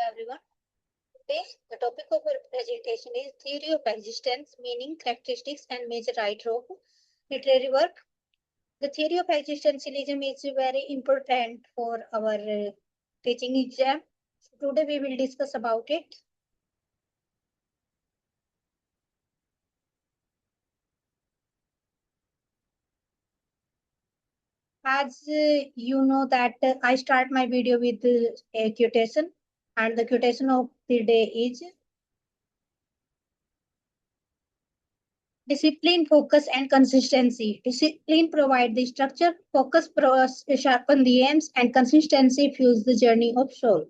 everyone. Today, the topic of our presentation is Theory of Existence, Meaning, Characteristics, and Major Writer of Literary Work. The theory of existentialism is very important for our teaching exam. So today we will discuss about it. As you know that I start my video with a quotation, and the quotation of the day is discipline, focus, and consistency. Discipline provides the structure, focus sharpen the aims, and consistency fuels the journey of soul.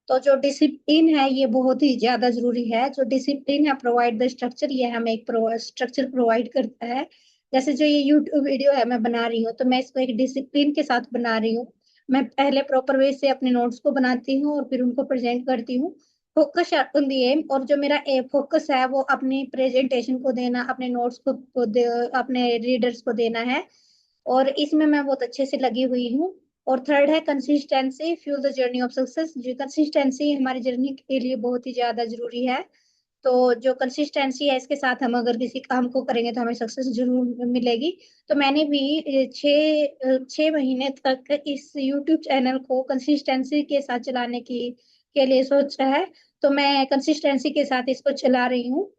तो जो discipline है ये बहुत ही ज्यादा जरूरी है। जो discipline है प्रोवाइड द स्ट्रक्चर, ये हमें एक स्ट्रक्चर प्रोवाइड करता है। जैसे जो ये यूट्यूब वीडियो है मैं बना रही हूँ, तो मैं इसको एक डिसिप्लिन के साथ बना रही हूँ। मैं पहले प्रॉपर वे से अपने नोट्स को बनाती हूँ और फिर उनको प्रेजेंट करती हूँ। फोकस ऑन द एम, और जो मेरा फोकस है वो अपनी प्रेजेंटेशन को देना, अपने नोट्स अपने रीडर्स को देना है, और इसमें मैं बहुत अच्छे से लगी हुई हूँ। और थर्ड है consistency fuel the journey of success. जो कंसिस्टेंसी हमारी जर्नी के लिए बहुत ही ज्यादा जरूरी है। तो जो कंसिस्टेंसी है इसके साथ हम अगर किसी काम को करेंगे तो हमें सक्सेस जरूर मिलेगी। तो मैंने भी छः महीने तक इस यूट्यूब चैनल को कंसिस्टेंसी के साथ चलाने की के लिए सोचा है। तो मैं कंसिस्टेंसी के साथ इसको चला रही हूँ।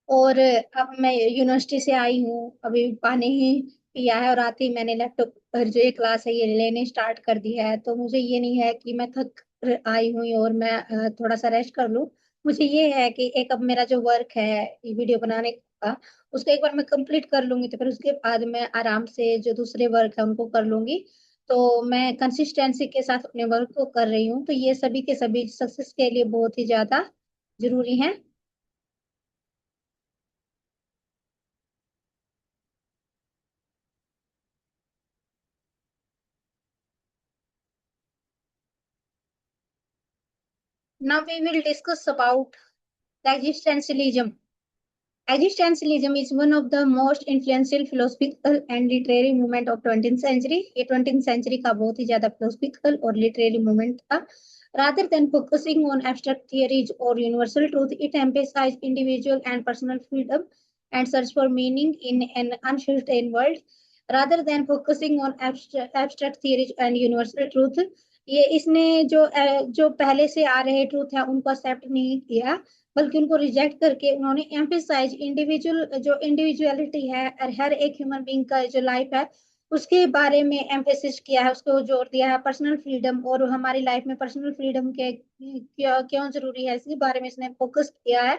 और अब मैं यूनिवर्सिटी से आई हूँ, अभी पानी ही पिया है और आते ही मैंने लैपटॉप पर जो ये क्लास है ये लेने स्टार्ट कर दिया है। तो मुझे ये नहीं है कि मैं थक आई हूँ और मैं थोड़ा सा रेस्ट कर लूँ। मुझे ये है कि एक अब मेरा जो वर्क है ये वीडियो बनाने का, उसको एक बार मैं कंप्लीट कर लूंगी तो फिर उसके बाद मैं आराम से जो दूसरे वर्क है उनको कर लूंगी। तो मैं कंसिस्टेंसी के साथ अपने वर्क को कर रही हूँ। तो ये सभी के सभी सक्सेस के लिए बहुत ही ज्यादा जरूरी है। Now we will discuss about the existentialism. Existentialism is one of the most influential philosophical and literary movement of 20th century. ये 20th century का बहुत ही ज्यादा philosophical और literary movement था. Rather than focusing on abstract theories or universal truth, it emphasized individual and personal freedom and search for meaning in an uncertain world. Rather than focusing on abstract theories and universal truth, ये इसने जो पहले से आ रहे truth है उनको accept नहीं किया, बल्कि उनको रिजेक्ट करके उन्होंने एम्फेसाइज इंडिविजुअल जो इंडिविजुअलिटी है और हर एक ह्यूमन बीइंग का जो लाइफ है उसके बारे में एम्फेसिस किया है, उसको जोर दिया है। पर्सनल फ्रीडम और हमारी लाइफ में पर्सनल फ्रीडम के क्यों जरूरी है इसके बारे में इसने फोकस किया है।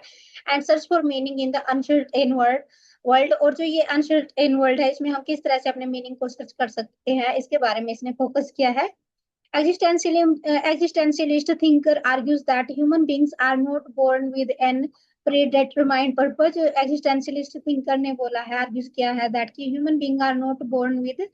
And search for meaning in the uncertain world, और जो ये अनसर्टेन वर्ल्ड है इसमें हम किस तरह से अपने मीनिंग को सर्च कर सकते हैं इसके बारे में इसने फोकस किया है। Existentialist thinker argues that human beings are not born with an predetermined purpose. Existentialist thinker ने बोला है, argues किया है that कि human beings are not born with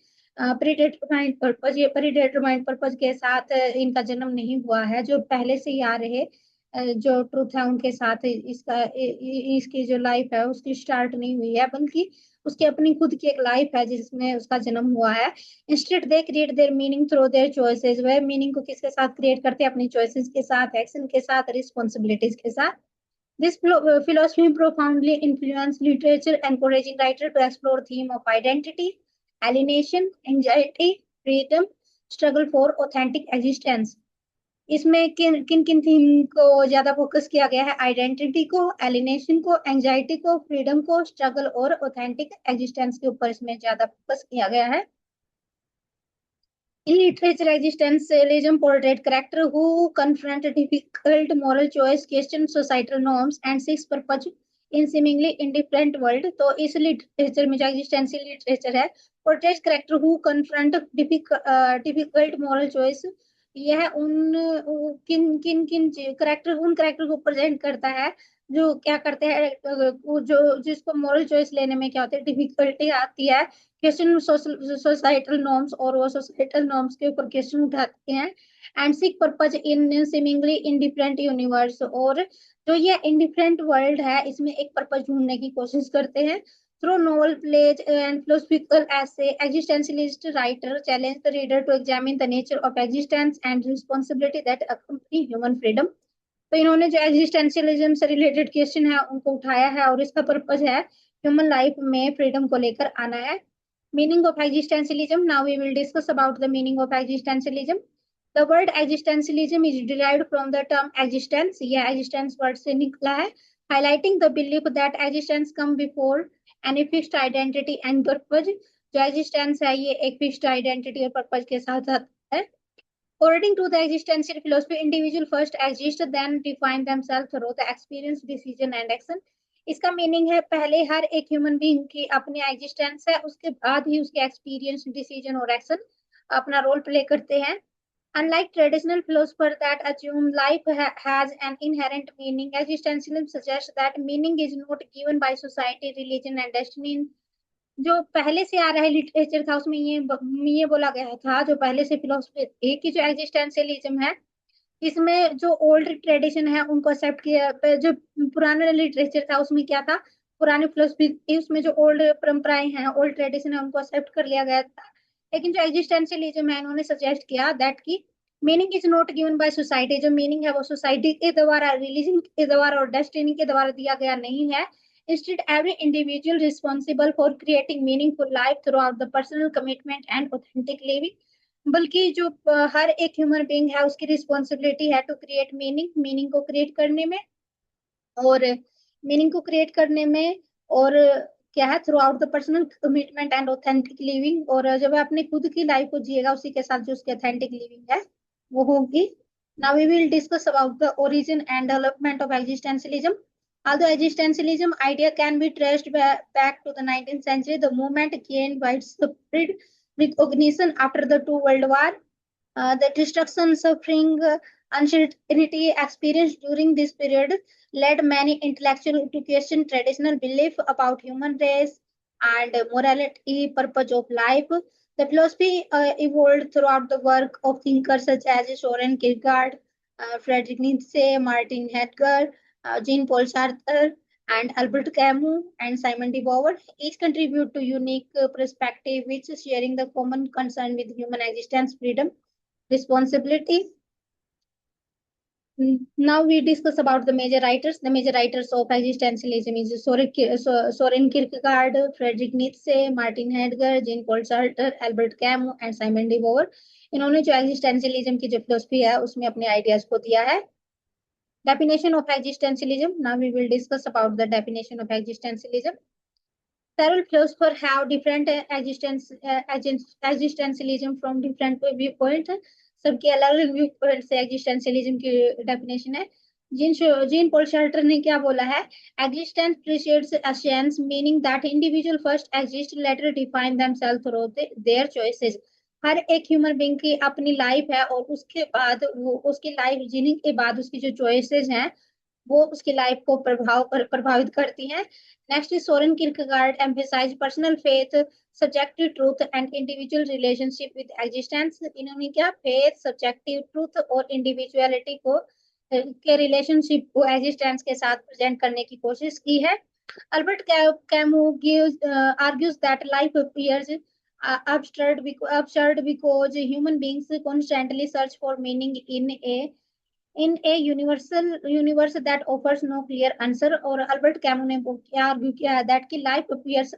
predetermined purpose. ये predetermined purpose के साथ इनका जन्म नहीं हुआ है। जो पहले से ही आ रहे जो ट्रूथ है उनके साथ इसकी जो लाइफ है उसकी स्टार्ट नहीं हुई है, बल्कि उसकी अपनी खुद की एक लाइफ है जिसमें उसका जन्म हुआ है। Instead they create their meaning through their choices. वह मीनिंग को किसके साथ क्रिएट करते हैं? अपनी चॉइसेस के साथ, एक्शन के साथ, रिस्पॉन्सिबिलिटीज के साथ। This philosophy profoundly influenced literature, encouraging writers to explore theme of identity, alienation, anxiety, freedom, struggle for authentic existence. इसमें किन किन किन थीम को ज्यादा फोकस किया गया है? आइडेंटिटी को, एलिनेशन को, एंजाइटी को, फ्रीडम को, स्ट्रगल और ऑथेंटिक एग्जिस्टेंस के ऊपर इसमें ज्यादा फोकस किया गया है। In literature, existentialism portrays characters who confront difficult moral choice, question societal norms, and seek purpose in seemingly indifferent world. तो इस लिटरेचर में जो एग्जिस्टेंशियल लिटरेचर है, portrays characters who confront difficult moral choice, यह किन किन किन करेक्टर उन करेक्टर को प्रेजेंट करता है जो क्या करते हैं, जो जिसको मॉरल चॉइस लेने में क्या होती है, डिफिकल्टी आती है। क्वेश्चन सोसाइटल नॉर्म्स, और वो सोसाइटल नॉर्म्स के ऊपर क्वेश्चन उठाते हैं। And seek purpose in seemingly indifferent universe, और जो ये इंडिफरेंट वर्ल्ड है इसमें एक पर्पज ढूंढने की कोशिश करते हैं। Through novel plays and philosophical essay, existentialist writer challenge the reader to examine the nature of existence and responsibility that accompany human freedom. तो इन्होंने जो एग्जिस्टेंशियलिज्म से रिलेटेड क्वेश्चन है उनको उठाया है और इसका पर्पज है ह्यूमन लाइफ में फ्रीडम को लेकर आना है. Meaning of existentialism. Now we will discuss about the meaning of existentialism. The word existentialism is derived from the term existence. यह एग्जिस्टेंस वर्ड से निकला है. Highlighting the belief that existence come before any fixed identity and purpose. जो existence है ये एक fixed identity और purpose के साथ आता है. According to the existential philosophy, individual first exist, then define themselves through the experience, decision and action. इसका मीनिंग है पहले हर एक ह्यूमन बीइंग की अपनी एग्जिस्टेंस है, उसके बाद ही उसके एक्सपीरियंस, डिसीजन और एक्शन अपना रोल प्ले करते हैं. Unlike traditional philosophers that assume life has an inherent meaning, existentialism suggests that meaning is not given by society, religion and destiny. जो पहले से आ रहा है लिटरेचर था उसमें ये बोला गया था, जो पहले से फिलोसफी थी कि जो एग्जिस्टेंशियलिज्म है इसमें जो ओल्ड ट्रेडिशन है उनको एक्सेप्ट किया. जो पुराना लिटरेचर था उसमें क्या था, पुरानी फिलोसफी थी उसमें जो ओल्ड परंपराएं हैं, ओल्ड ट्रेडिशन है उनको एक्सेप्ट कर लिया गया था. लेकिन जो एग्जिस्टेंशियलिज्म है उन्होंने सजेस्ट किया दैट की meaning is not given by society. जो मीनिंग है वो सोसाइटी के द्वारा, रिलीजन के द्वारा और डेस्टिनी के द्वारा दिया गया नहीं है. Instead, every individual responsible for creating meaningful life throughout the personal commitment and authentic living. बल्कि जो हर एक ह्यूमन बीइंग है उसकी रिस्पॉन्सिबिलिटी है टू क्रिएट मीनिंग को क्रिएट करने में और और क्या है through out the personal commitment and authentic living. और जब अपने खुद की लाइफ को जिएगा उसी के साथ जो उसकी ऑथेंटिक लिविंग है वो होगी. Now we will discuss about the origin and development of existentialism. Although existentialism idea can be traced back to the 19th century, the movement gained widespread recognition after the two world war. The destruction, suffering, uncertainty experienced during this period led many intellectuals to question traditional belief about human race and morality, purpose of life. The philosophy evolved throughout the work of thinkers such as Soren Kierkegaard, Friedrich Nietzsche, Martin Heidegger, Jean-Paul Sartre, and Albert Camus and Simon de Beauvoir. Each contribute to unique perspective, which is sharing the common concern with human existence, freedom, responsibility. Now we discuss about the major writers. The major writers of existentialism is Soren Kierkegaard, Friedrich Nietzsche, Martin Heidegger, Jean-Paul Sartre, Albert Camus and Simon de Beauvoir. इन्होंने जो existentialism की जो philosophy है उसमें अपने ideas को दिया है. Definition of existentialism. Now we will discuss about the definition of existentialism. Several philosophers have different existentialism from different viewpoints. सबके अलग अलग व्यू पॉइंट से एग्जिस्टेंशियलिज्म की डेफिनेशन है. जीन पॉल सार्टर ने क्या बोला है, existence precedes essence, meaning that individual first exist later define themselves through their choices. हर एक ह्यूमन बीइंग की अपनी लाइफ है और उसके बाद वो उसकी लाइफ जीने के बाद उसकी जो चॉइसेस हैं वो उसकी लाइफ को प्रभावित करती हैं. Next is Soren Kierkegaard emphasize personal faith, subjective truth and individual relationship with existence. इन्होंने क्या फेथ, सब्जेक्टिव ट्रूथ और इंडिविजुअलिटी को के रिलेशनशिप को एग्जिस्टेंस के साथ प्रेजेंट करने की कोशिश की है. Albert Camus argues that life appears absurd because human beings constantly search for meaning in a universe that offers no clear answer. और अल्बर्ट कैमू ने क्या आर्ग्यू किया है दैट की लाइफ अपीयर्स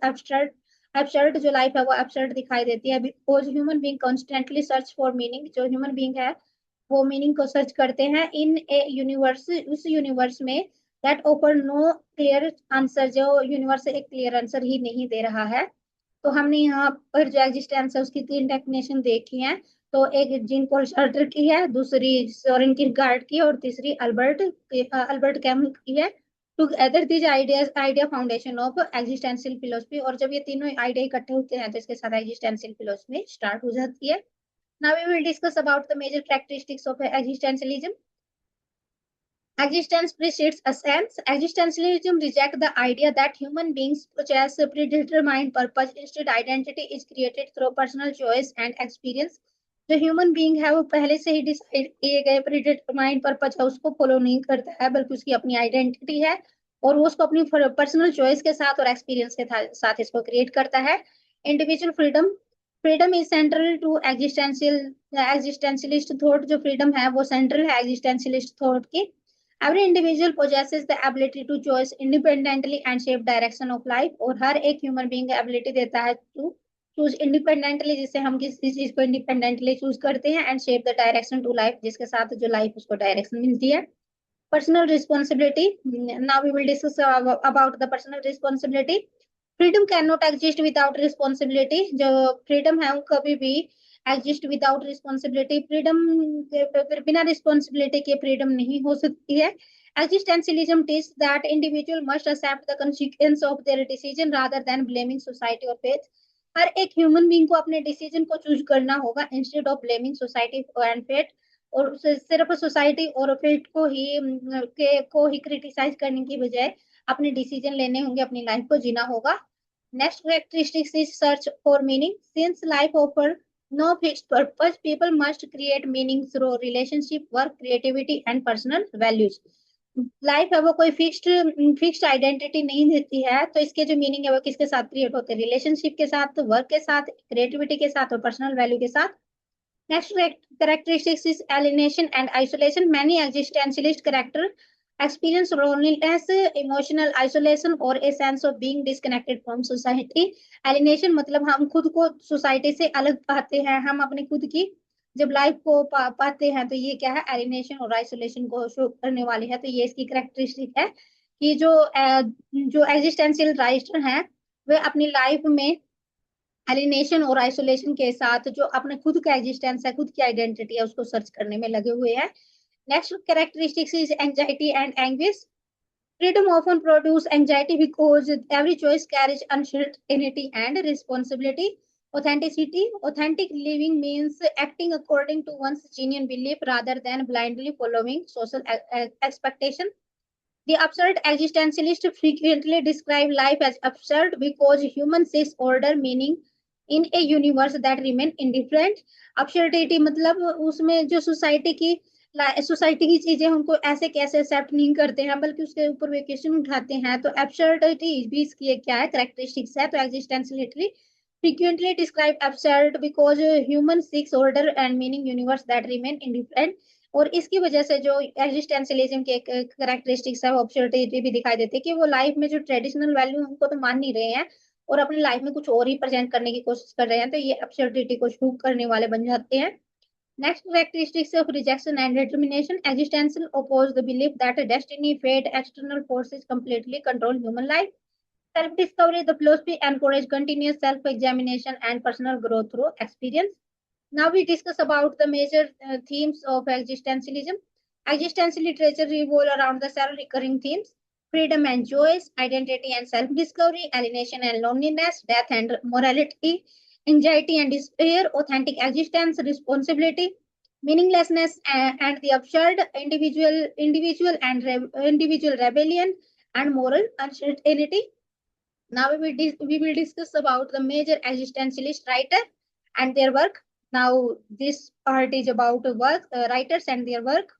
absurd जो लाइफ है वो absurd दिखाई देती है because human being constantly search for meaning. जो ह्यूमन बीइंग है वो मीनिंग को सर्च करते हैं इन ए यूनिवर्स, उस यूनिवर्स में that offer no clear answer, जो यूनिवर्स एक क्लियर आंसर ही नहीं दे रहा है. तो हमने यहाँ पर जो एग्जिस्टेंस है उसकी 3 डेफिनेशन देखी हैं. तो एक जीन पॉल सार्टर की है, दूसरी सोरेन किरकेगार्ड की और तीसरी अल्बर्ट कैमू की है. Together these idea foundation of existential philosophy. और जब ये तीनों आइडिया इकट्ठे होते हैं तो इसके साथ एग्जिस्टेंशियल फिलोसफी स्टार्ट हो जाती है. Now we will discuss about the major characteristics of existentialism. Existence precedes essence. Existentialism rejects the idea that human beings possess a predetermined purpose. Instead, identity is created through personal choice and experience. जो human being है वो पहले से ही decide किए गए predetermined purpose है उसको follow नहीं करता है, बल्कि उसकी अपनी आइडेंटिटी है और वो उसको अपनी पर्सनल चॉइस के साथ और एक्सपीरियंस के साथ इसको क्रिएट करता है। Individual freedom, freedom is central to existentialist thought. जो फ्रीडम है वो सेंट्रल है एग्जिस्टेंशियलिस्ट थॉट की। Every individual possesses the ability to choice independently and shape direction of life. और हर एक ह्यूमन बीइंग एबिलिटी देता है टू चूज इंडिपेंडेंटली, जिससे हम किसी चीज को इंडिपेंडेंटली चूज करते हैं, and shape the direction to life, जिसके साथ जो लाइफ उसको डायरेक्शन मिलती है। Personal responsibility. Now we will discuss about the personal responsibility. Freedom cannot exist without responsibility. जो freedom है वो कभी भी exist without responsibility. Freedom बिना responsibility के freedom नहीं हो सकती है. Existentialism teaches that individual must accept the consequence of their decision rather than blaming society or fate. हर एक ह्यूमन बीइंग को अपने डिसीजन को चूज करना होगा instead of blaming society and fate. और सिर्फ सोसाइटी और फेट को ही क्रिटिसाइज करने की बजाय अपने डिसीजन लेने होंगे, अपनी लाइफ को जीना होगा। Next characteristics is search for meaning. Since life offer no fixed purpose, people must create meaning through relationship, work, creativity and personal values. Life है वो कोई फिक्स्ड आइडेंटिटी नहीं देती है, तो इसके जो मीनिंग है वो किसके साथ क्रिएट होते हैं? रिलेशनशिप के साथ, वर्क के साथ, क्रिएटिविटी के साथ और पर्सनल वैल्यू के साथ। Next characteristics is alienation and isolation. Many existentialist characters experience loneliness, emotional isolation or a sense of being disconnected from society. Alienation मतलब हम खुद को सोसाइटी से अलग पाते हैं, हम अपनी खुद की जब लाइफ को पाते हैं, तो ये क्या है? एलिनेशन और आइसोलेशन को शो करने वाली है। तो ये इसकी कैरेक्टरिस्टिक है कि जो एग्जिस्टेंशियल राइटर हैं वे अपनी लाइफ में एलिनेशन और आइसोलेशन के साथ जो अपने खुद का एग्जिस्टेंस है, खुद की आइडेंटिटी है, उसको सर्च करने में लगे हुए हैं। Next characteristics is anxiety and anguish. Freedom often produce anxiety because every choice carries uncertainty and responsibility. Authenticity, authentic living means acting according to one's genuine belief rather than blindly following social expectation. The absurd existentialists frequently describe life as absurd because humans seek order, meaning in a universe that remain indifferent. Absurdity मतलब उसमें जो society की चीजें उनको ऐसे कैसे accept नहीं करते हैं, बल्कि उसके ऊपर वेकेशन उठाते हैं। तो absurdity भी इसकी क्या है? कैरेक्टरिस्टिक्स है। तो existentiality frequently describe absurd because human seeks order and meaning universe that remain indifferent। और इसकी वजह से जो एग्जिस्टेंशियलिज्म के कैरेक्टरिस्टिक्स है वो अब्सर्डिटी भी दिखाई देती है कि वो लाइफ में जो ट्रेडिशनल वैल्यू उनको तो मान नहीं रहे हैं और अपनी लाइफ में कुछ और ही प्रेजेंट करने की कोशिश कर रहे हैं, तो ये अब्सर्डिटी को शूट करने वाले बन जाते हैं। Next characteristics of rejection and determination. Existential oppose the belief that destiny, fate, external forces completely control human life. Self discovery, the philosophy encourage continuous self examination and personal growth through experience. Now we discuss about the major themes of existentialism. Existential literature revolve around the several recurring themes: freedom and choice, identity and self-discovery, alienation and loneliness, death and morality, anxiety and despair, authentic existence, responsibility, meaninglessness and the absurd, individual rebellion, and moral uncertainty. Now we will discuss about the major existentialist writer and their work. Now this part is about work, writers and their work.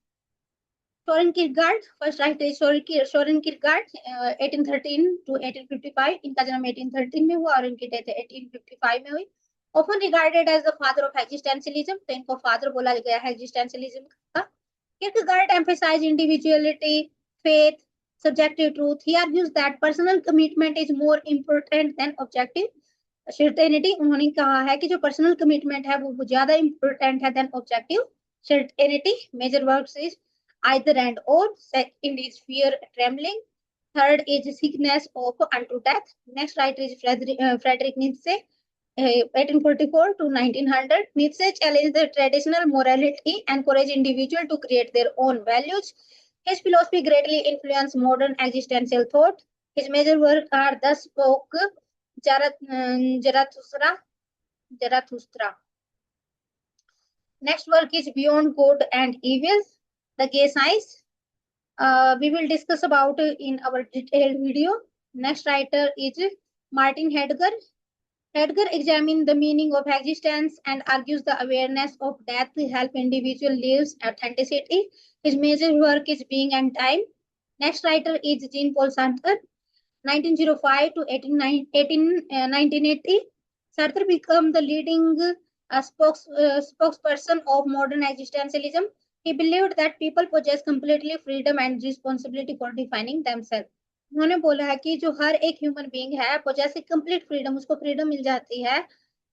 Soren Kierkegaard, first writer is Soren Kierkegaard, 1813 to 1855. इनका जन्म 1813 में हुआ और इनकी death 1855 में हुई। Often regarded as the father of existentialism, तो इनको father बोला गया है existentialism का। Kierkegaard emphasized individuality, faith, subjective truth. He argues that personal commitment is more important than objective certainty. उन्होंने कहा है कि जो पर्सनल कमिटमेंट है वो ज्यादा इंपॉर्टेंट है than objective certainty. Major works is Either and Or. Second is Fear, Trembling. Third is Sickness of Unto Death. Next writer is Friedrich Nietzsche, 1844 to 1900. Nietzsche challenged the traditional morality and encouraged individuals to create their own values. His philosophy greatly influenced modern existential thought. His major works are Thus Spoke Zarathustra. Next work is Beyond Good and Evil, The Gay Science. We will discuss about in our detailed video. Next writer is Martin Heidegger. Heidegger examines the meaning of existence and argues the awareness of death help individual lives authenticity. His major work is Being and Time. Next writer is Jean-Paul Sartre, 1905 to 1980. Sartre became the leading spokesperson of modern existentialism. He believed that people possess completely freedom and responsibility for defining themselves. उन्होंने बोला है कि जो हर एक human being है possess complete freedom, उसको freedom मिल जाती है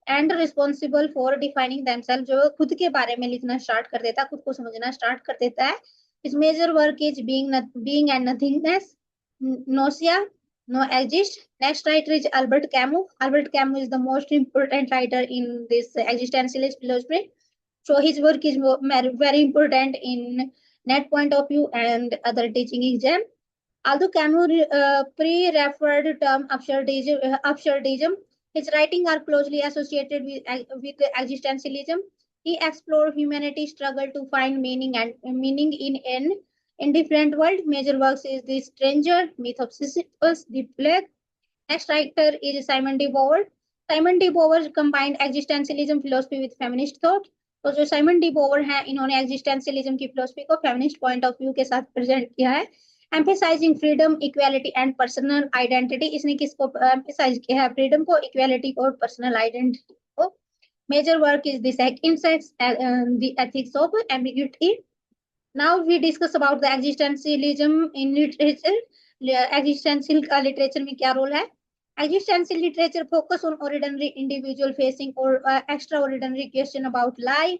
and responsible for defining themselves, जो खुद के बारे में लिखना स्टार्ट कर देता है, खुद को समझना स्टार्ट कर देता है. His major work is being and nothingness, nausea, no exist. Next writer is Albert Camus. Albert Camus is the most important writer in this existentialist philosophy. So his work is very important in net point of view and other teaching exam. Although Camus pre-referred term absurdism, his writings are closely associated with existentialism. He explored humanity's struggle to find meaning in an indifferent world. Major works is The Stranger, Myth of Sisyphus, The Plague. Next writer is Simon de Beauvoir. Simon de Beauvoir combined existentialism philosophy with feminist thought. तो जो Simon D बोवर है, इन्होंने existentialism की philosophy को feminist point of view के साथ present किया है. Emphasizing freedom, equality and personal identity. इसने किसको एम्फेसाइज किया है? फ्रीडम को, इक्वालिटी को और पर्सनल आइडेंटिटी को. Major work is the second sex, the ethics of ambiguity. Now we discuss about the existentialism in literature. Existential का लिटरेचर में क्या रोल है? Existential literature focus on ordinary individual facing or extraordinary question about life,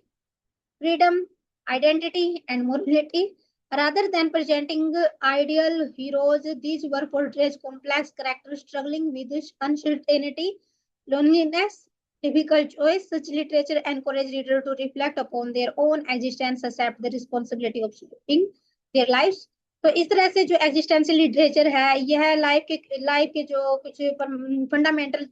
freedom, identity, and morality. Rather than presenting ideal heroes, these were portrays complex characters struggling with uncertainty, loneliness, difficult choice. Such literature encourages readers to reflect upon their own existence, accept the responsibility of shaping their lives. तो इस तरह से जो existential literature है, यह life के जो कुछ फंडामेंटल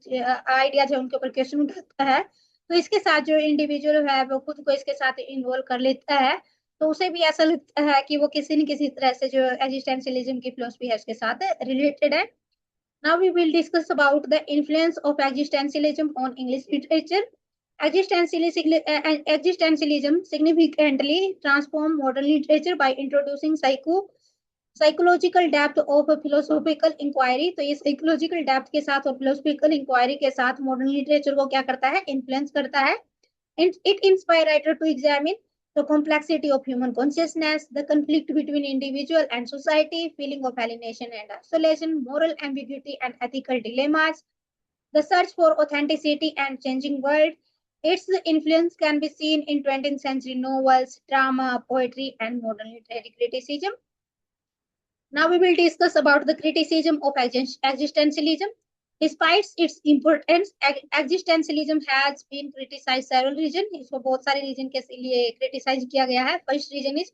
आइडियाज है उनके ऊपर क्वेश्चन उठाता है. तो इसके साथ जो इंडिविजुअल है वो खुद को इसके साथ इन्वॉल्व कर लेता है, तो उसे भी ऐसा लगता है कि वो किसी न किसी तरह से जो एग्जिस्टेंशियलिज्म की फिलोसफी है उसके साथ रिलेटेड है. Now we will discuss about the influence of existentialism on English literature. Existentialism significantly transformed modern literature by introducing psychological depth of philosophical inquiry. तो ये साइकोलॉजिकल डेप्थ के साथ और फिलोसॉफिकल इंक्वायरी के साथ मॉडर्न लिटरेचर को क्या करता है? इन्फ्लुएंस करता है. It inspire writer to examine the complexity of human consciousness, the conflict between individual and society, feeling of alienation and isolation, moral ambiguity and ethical dilemmas, the search for authenticity and changing world. Its influence can be seen in 20th century novels, drama, poetry, and modern literary criticism. Now we will discuss about the criticism of existentialism. Despite its importance, existentialism has been criticized several reasons. इसको बहुत सारे reason के लिए criticise किया गया है. First reason is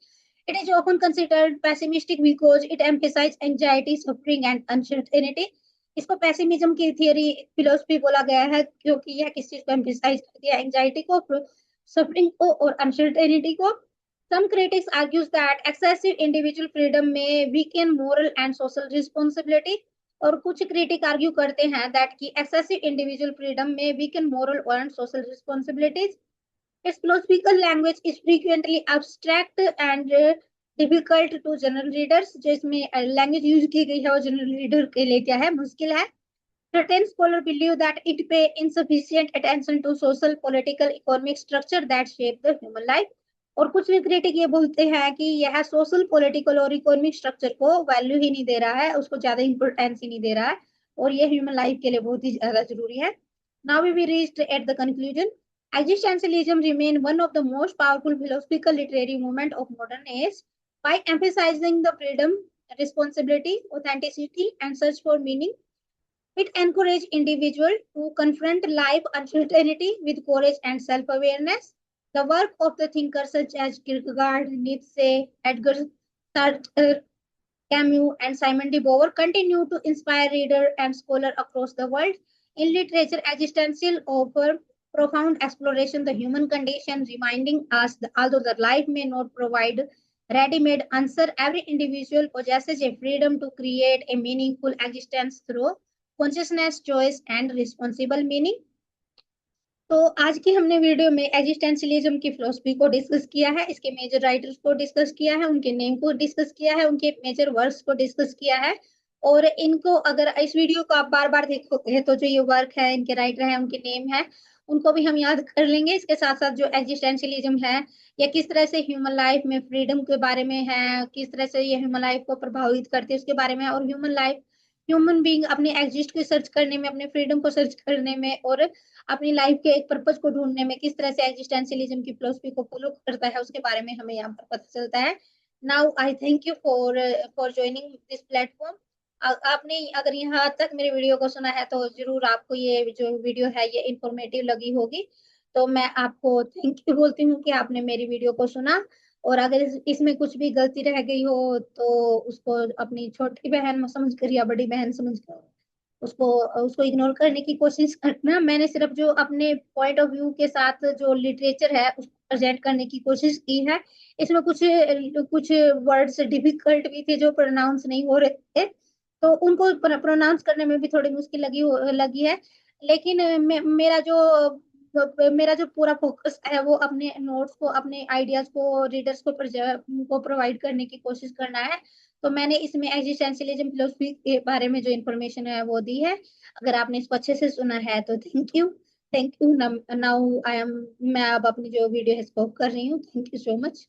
it is often considered pessimistic because it emphasizes anxiety, suffering and uncertainty. इसको pessimism की थियरी फिलोसफी बोला गया है क्योंकि यह किस चीज को एम्फेसाइज करती है? एंजाइटी को, सफरिंग को और अनसर्टेनिटी को. Some critics argues that excessive individual freedom may weaken moral and social responsibility. और कुछ क्रिटिक आर्ग्यू करते हैं that कि excessive individual freedom may weaken moral and social responsibilities. Its philosophical language is frequently abstract and difficult to general readers. जो इसमें language use की गई है वो जनरल रीडर के लिए क्या है? मुश्किल है. Certain scholars believe that it pay insufficient attention to social, political, economic structure that shape the human life. और कुछ क्रिटिक ये बोलते हैं कि यह सोशल, पॉलिटिकल और इकोनॉमिक स्ट्रक्चर को वैल्यू ही नहीं दे रहा है, उसको ज्यादा इंपोर्टेंस ही नहीं दे रहा है, और ये ह्यूमन लाइफ के लिए बहुत ही ज्यादा जरूरी है. Now we reached at the conclusion. Existentialism remains one of the most powerful philosophical literary movement of modern age. By emphasizing the freedom, responsibility, authenticity, and search for meaning, it encourages individuals to confront life uncertainty with courage and self-awareness. The work of the thinkers such as Kierkegaard, Nietzsche, Edgar Sartre, Camus, and Simon de Beauvoir continue to inspire readers and scholars across the world. In literature, existential offer profound exploration of the human condition, reminding us that although the life may not provide ready-made answer, every individual possesses a freedom to create a meaningful existence through consciousness, choice, and responsible meaning. तो आज की हमने video में existentialism की philosophy को discuss किया है, इसके मेजर राइटर्स को डिस्कस किया है, उनके नेम को डिस्कस किया है, उनके मेजर वर्क्स को डिस्कस किया है। और इनको अगर इस वीडियो को आप बार बार देखोगे तो जो ये वर्क है, इनके राइटर है, उनके नेम है, उनको भी हम याद कर लेंगे। इसके साथ साथ जो एग्जिस्टेंशियलिज्म है या किस तरह से ह्यूमन लाइफ में फ्रीडम के बारे में है, किस तरह से ये ह्यूमन लाइफ को प्रभावित करती है उसके बारे में, और ह्यूमन बीइंग अपने एग्जिस्ट को सर्च करने में, अपने फ्रीडम को सर्च करने में और अपनी लाइफ के एक पर्पज को ढूंढने में किस तरह से एग्जिस्टेंशियलिज्म की फिलोसफी को फॉलो करता है उसके बारे में हमें यहाँ पर पता चलता है। Now I thank you for joining this platform. आपने अगर यहाँ तक मेरे वीडियो को सुना है तो जरूर आपको ये जो वीडियो है ये इंफॉर्मेटिव लगी होगी। तो मैं आपको थैंक यू बोलती हूँ कि आपने मेरी वीडियो को सुना। और अगर इसमें कुछ भी गलती रह गई हो तो उसको अपनी छोटी बहन समझ कर या बड़ी बहन समझ कर उसको उसको इग्नोर करने की कोशिश करना। मैंने सिर्फ जो अपने पॉइंट ऑफ व्यू के साथ जो लिटरेचर है उसको प्रेजेंट करने की कोशिश की है। इसमें कुछ कुछ वर्ड्स डिफिकल्ट भी थे जो प्रोनाउंस नहीं हो रहे थे, तो उनको प्रोनाउंस करने में भी थोड़ी मुश्किल लगी है। लेकिन मेरा जो पूरा फोकस है वो अपने नोट्स को, अपने आइडियाज को रीडर्स को प्रोवाइड करने की कोशिश करना है। तो मैंने इसमें एग्जिस्टेंशियलिज्म फिलोसफी के बारे में जो इन्फॉर्मेशन है वो दी है। अगर आपने इसको अच्छे से सुना है तो thank you. Now I am मैं अब अपनी जो वीडियो है स्टॉप कर रही हूँ। Thank you so much.